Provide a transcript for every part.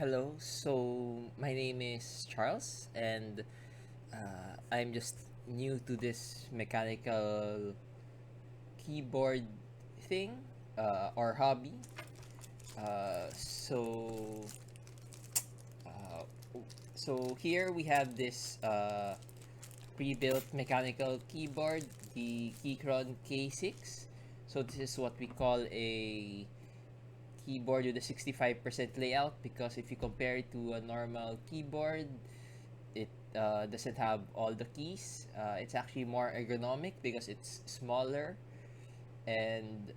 Hello. So my name is Charles, and I'm just new to this mechanical keyboard thing or hobby. Uh, so uh, so here we have this pre-built mechanical keyboard, the Keychron K6. So this is what we call a keyboard with a 65% layout, because if you compare it to a normal keyboard, it doesn't have all the keys. It's actually more ergonomic because it's smaller. And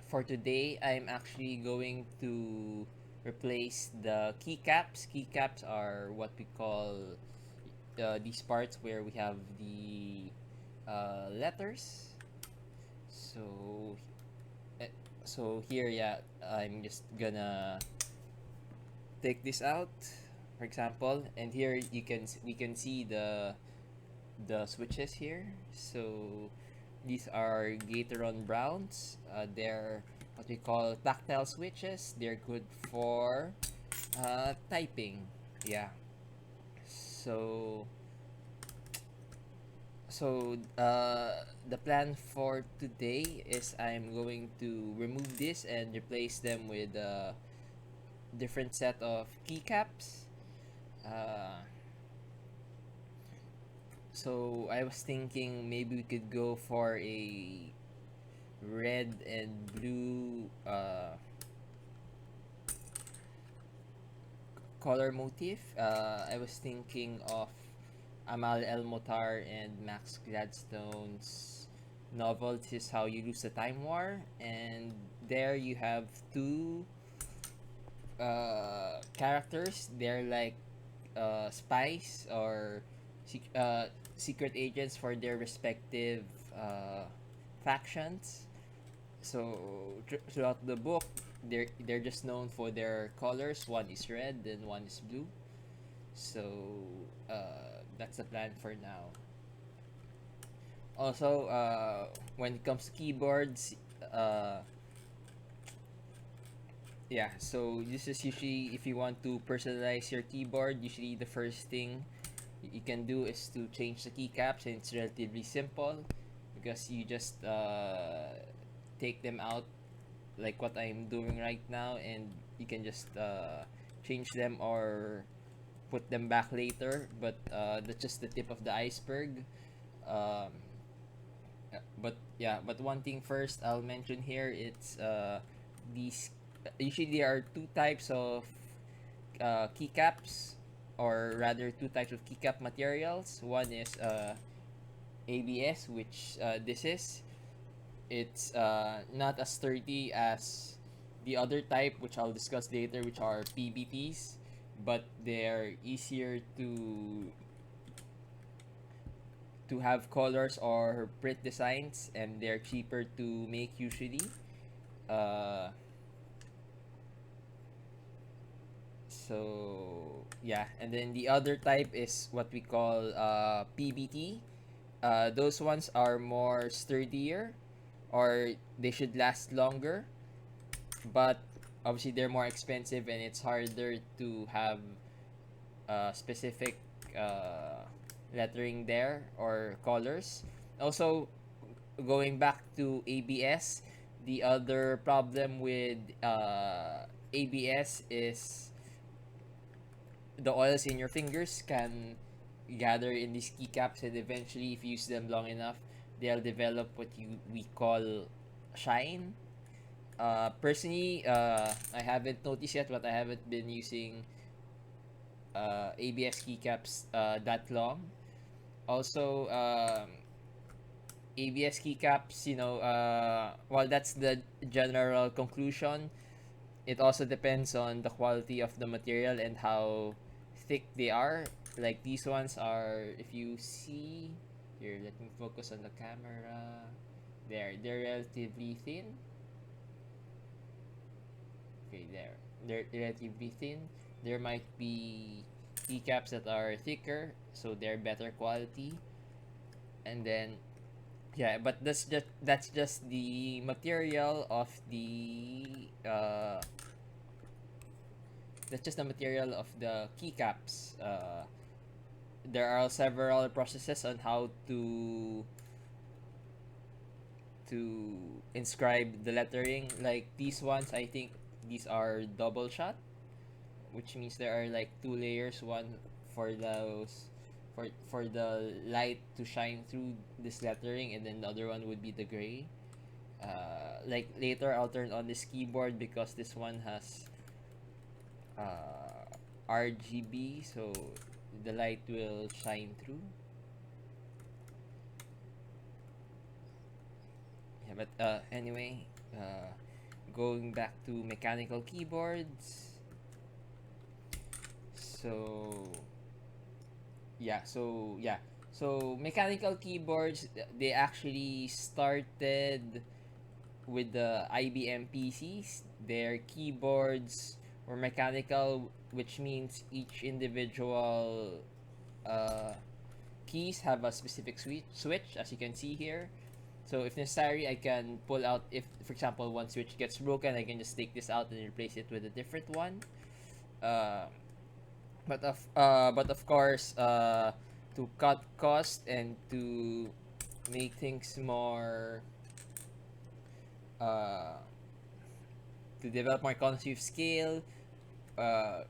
for today, I'm actually going to replace the keycaps. Keycaps are what we call these parts where we have the letters. So, eh, so here, yeah, I'm just gonna take this out, for example, and here we can see the switches here. So these are Gateron Browns. They're what we call tactile switches. They're good for typing. Yeah. So the plan for today is I'm going to remove this and replace them with a different set of keycaps. Uh, so I was thinking maybe we could go for a red and blue color motif. I was thinking of Amal El-Mohtar and Max Gladstone's novel "This Is How You Lose the Time War," and there you have two characters. They're like spies or secret agents for their respective factions. So throughout the book, they're just known for their colors. One is red and one is blue. So that's the plan for now. Also, when it comes to keyboards, uh, yeah. So this is usually if you want to personalize your keyboard. Usually, the first thing you can do is to change the keycaps, and it's relatively simple because you just take them out like what I'm doing right now, and you can just change them or put them back later. But that's just the tip of the iceberg. Um, but yeah, but one thing first I'll mention here, it's these usually there are two types of keycaps, or rather two types of keycap materials. One is ABS, which this is. It's not as sturdy as the other type, which I'll discuss later, which are PBTs, but they're easier to have colors or print designs, and they're cheaper to make usually. Uh, so yeah, and then the other type is what we call PBT. Those ones are more sturdier, or they should last longer, but obviously they're more expensive and it's harder to have specific uh, lettering there or colors. Also, going back to ABS, the other problem with ABS is the oils in your fingers can gather in these keycaps, and eventually, if you use them long enough, they'll develop what we call shine. Personally, I haven't noticed yet, but I haven't been using ABS keycaps that long. Also, ABS keycaps, while that's the general conclusion, it also depends on the quality of the material and how thick they are. Like these ones are, if you see, here, let me focus on the camera. They're relatively thin. Okay, they're relatively thin. There might be keycaps that are thicker, so they're better quality. And then yeah, but that's just the material of that's just the material of the keycaps. There are several processes on how to inscribe the lettering. Like these ones, I think these are double shot, which means there are like two layers, one for those for the light to shine through this lettering, and then the other one would be the gray. Like later I'll turn on this keyboard because this one has RGB, so the light will shine through. Yeah, but anyway, going back to mechanical keyboards. So so mechanical keyboards, they actually started with the IBM PCs. Their keyboards were mechanical, which means each individual uh, keys have a specific switch, as you can see here. So if necessary, I can pull out, if for example one switch gets broken, I can just take this out and replace it with a different one. Uh, but of course, to cut cost and to make things more uh, to develop more economies of scale,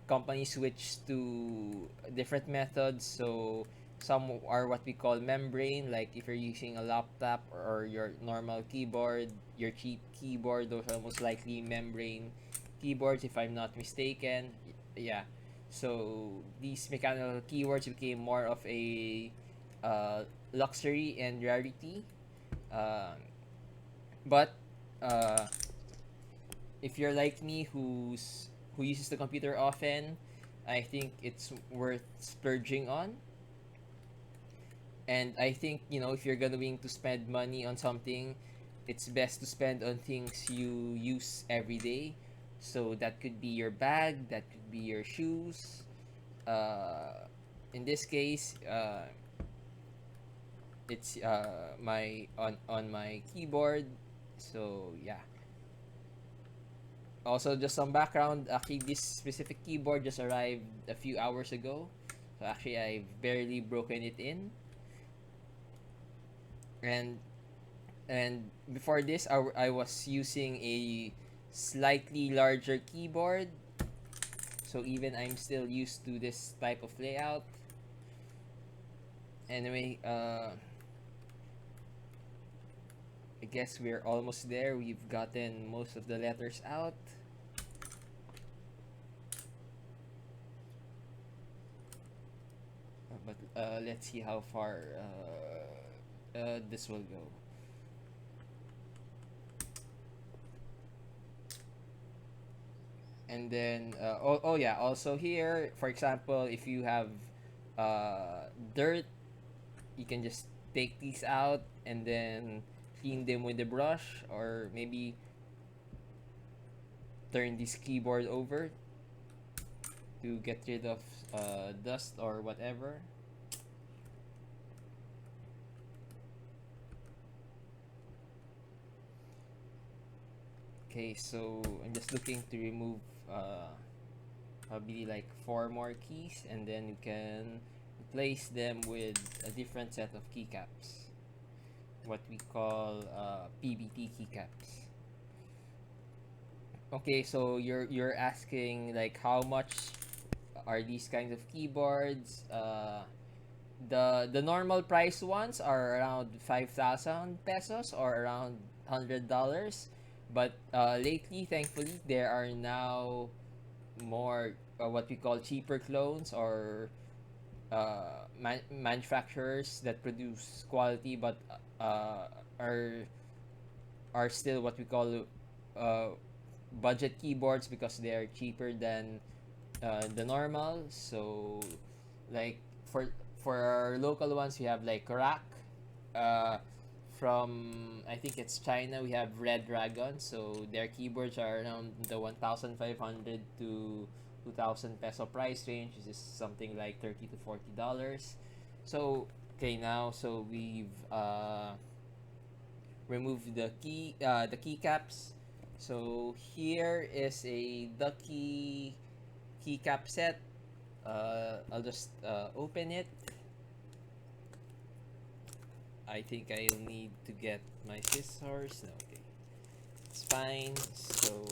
companies switch to different methods. So some are what we call membrane, like if you're using a laptop or your normal keyboard, your cheap keyboard, those are most likely membrane keyboards, if I'm not mistaken. Yeah. So these mechanical keyboards became more of a luxury and rarity. Um, but uh, if you're like me, who uses the computer often, I think it's worth splurging on. And I think, if you're going to spend money on something, it's best to spend on things you use every day. So that could be your bag, that could be your shoes. In this case, it's my on my keyboard. So yeah. Also, just some background. Actually, this specific keyboard just arrived a few hours ago. So actually, I've barely broken it in. And before this, I was using a slightly larger keyboard. So even I'm still used to this type of layout. Anyway, I guess we're almost there. We've gotten most of the letters out. But let's see how far this will go. And then, oh yeah, also here, for example, if you have dirt, you can just take these out and then clean them with the brush, or maybe turn this keyboard over to get rid of dust or whatever. Okay, so I'm just looking to remove probably like 4 more keys, and then you can replace them with a different set of keycaps, what we call PBT keycaps. Okay, so you're asking like how much are these kinds of keyboards? The normal price ones are around 5,000 pesos or around $100, but lately, thankfully, there are now more what we call cheaper clones, or manufacturers that produce quality but uh, are are still what we call uh, budget keyboards, because they are cheaper than the normal. So like for our local ones, we have like Rack. Uh, from, I think it's China, we have Red Dragon. So their keyboards are around the 1,500 to 2,000 peso price range. This is something like $30 to $40. So okay, now so we've removed the keycaps. So here is a ducky keycap set. I'll just open it. I think I'll need to get my scissors. No, okay, it's fine. So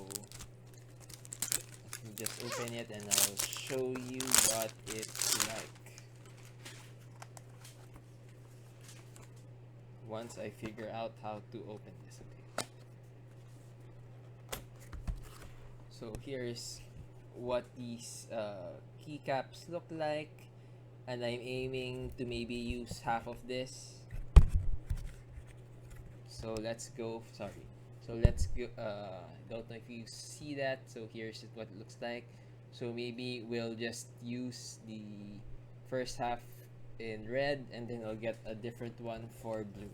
let me just open it and I'll show you what it's like once I figure out how to open this. Okay. So here's what these keycaps look like, and I'm aiming to maybe use half of this. So let's go. Sorry. So let's go. Don't know if you see that. So here's what it looks like. So maybe we'll just use the first half in red, and then I'll get a different one for blue.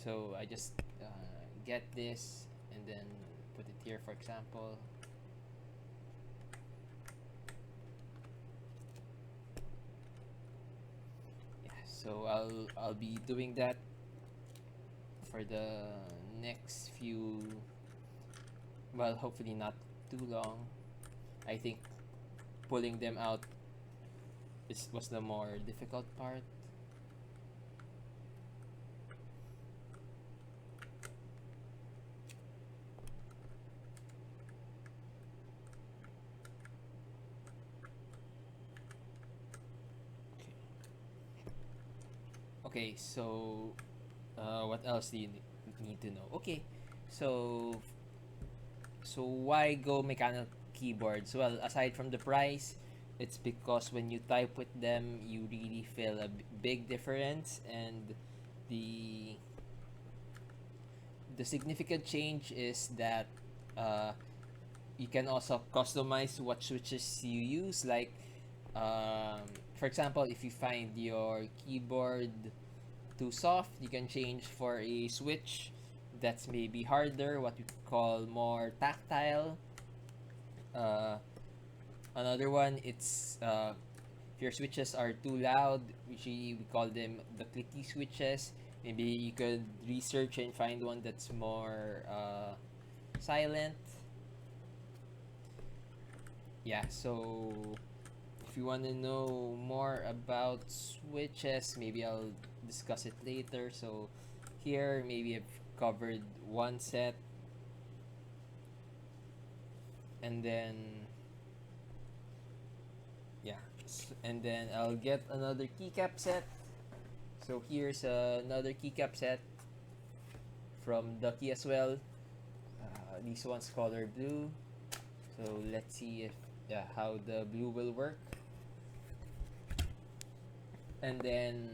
So I just get this and then put it here, for example. Yeah. So I'll be doing that for the next few, well, hopefully not too long. I think pulling them out was the more difficult part. Okay, so what else do you need to know? Okay, so why go mechanical keyboards? Well, aside from the price, it's because when you type with them, you really feel a big difference, and the significant change is that uh, you can also customize what switches you use. Like, for example, if you find your keyboard too soft, you can change for a switch that's maybe harder, what we call more tactile. Uh, Another one, it's if your switches are too loud, usually we call them the clicky switches. Maybe you could research and find one that's more silent. Yeah, so if you want to know more about switches, maybe I'll discuss it later. So here, maybe I've covered one set, and then yeah, and then I'll get another keycap set. So here's another keycap set from Ducky as well. This one's color blue. So let's see if how the blue will work. And then,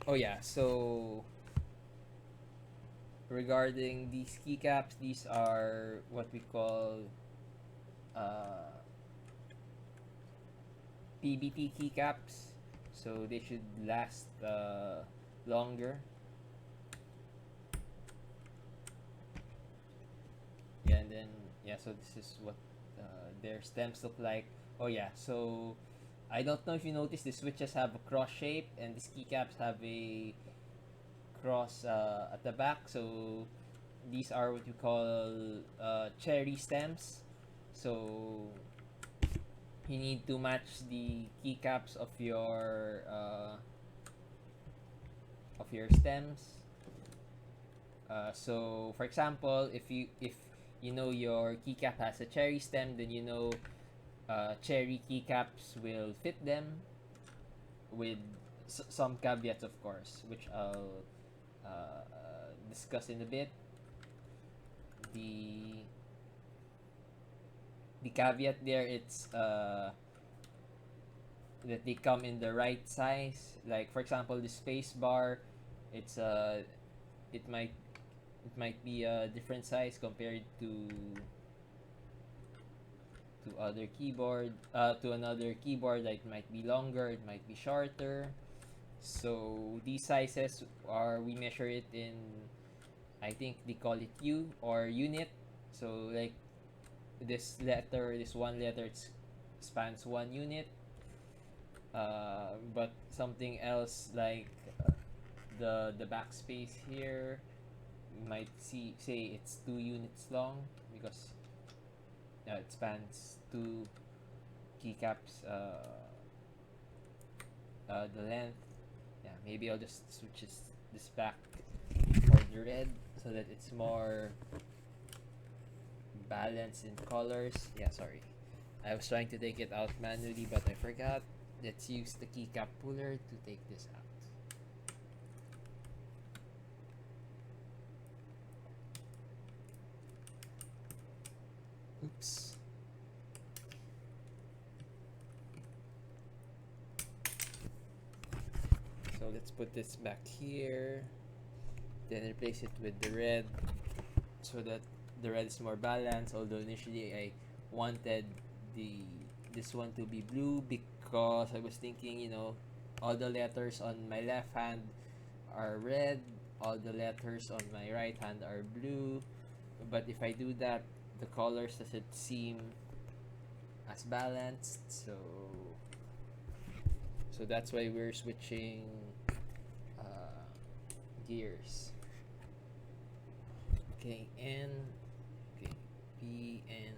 oh yeah, so regarding these keycaps, these are what we call PBT keycaps. So they should last longer. Yeah, and then yeah, so this is what their stems look like. Oh yeah, so I don't know if you noticed the switches have a cross shape, and these keycaps have a cross at the back. So these are what you call cherry stems. So you need to match the keycaps of your stems. So for example, if you know your keycap has a cherry stem, then you know cherry keycaps will fit them with some caveats, of course, which I'll discuss in a bit. The caveat there, it's that they come in the right size. Like for example, the space bar, it's it might be a different size compared to other keyboard to another keyboard that might be longer, it might be shorter. So these sizes are, we measure it in, I think they call it U or unit. So like this one letter, it spans 1 unit. But something else like the backspace here might say it's 2 units long, because it spans keycaps, the length. Yeah, maybe I'll just switch this back for the red so that it's more balanced in colors. Yeah, sorry. I was trying to take it out manually, but I forgot. Let's use the keycap puller to take this out. Oops. So let's put this back here. Then replace it with the red so that the red is more balanced. Although initially I wanted the this one to be blue because I was thinking, all the letters on my left hand are red, all the letters on my right hand are blue. But if I do that, the colors doesn't seem as balanced. So that's why we're switching gears. Okay, N. Okay, P, N.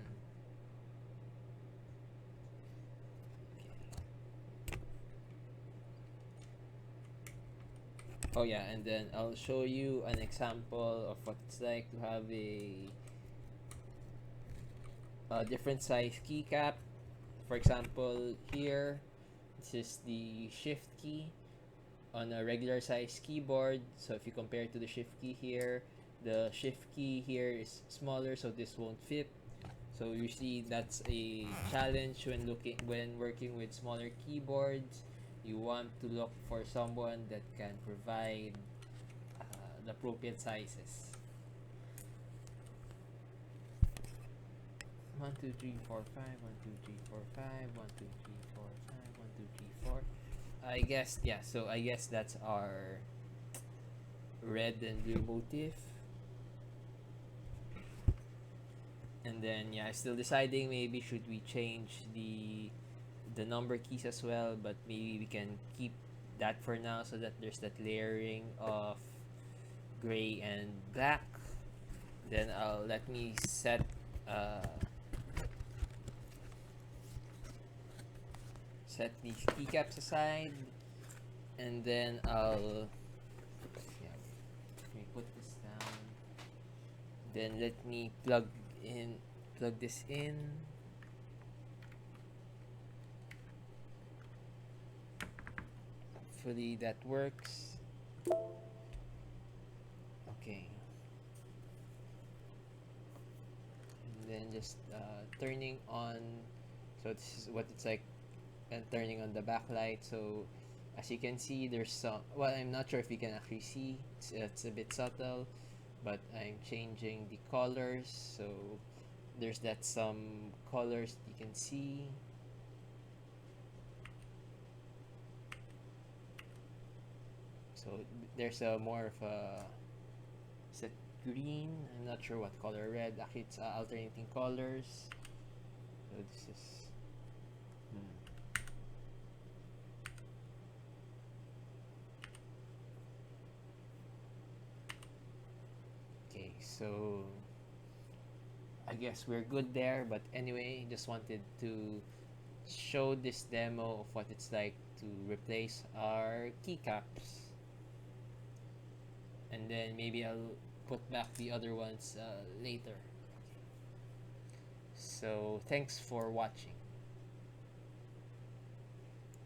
Okay. Oh yeah, and then I'll show you an example of what it's like to have a different size keycap. For example, here, this is the shift key on a regular size keyboard. So if you compare it to the shift key here, the shift key here is smaller, so this won't fit. So usually that's a challenge when working with smaller keyboards. You want to look for someone that can provide the appropriate sizes. 1 2 3 4 5 1 2 3 4 5 1 2 3 4 5 1 2 3 4. I guess, yeah, so I guess that's our red and blue motif. And then yeah, I'm still deciding, maybe should we change the number keys as well, but maybe we can keep that for now so that there's that layering of gray and black. Then let me set these keycaps aside, and then let me put this down. Then let me plug this in. Hopefully that works. Okay. And then just turning on. So this is what it's like, and turning on the backlight. So as you can see, there's some, well, I'm not sure if you can actually see, it's a bit subtle, but I'm changing the colors. So there's some colors you can see. So there's a more of a set green. I'm not sure what color. Red. Actually, it's alternating colors. So this is. Okay, so I guess we're good there. But anyway, just wanted to show this demo of what it's like to replace our keycaps. And then maybe I'll put back the other ones later. So thanks for watching.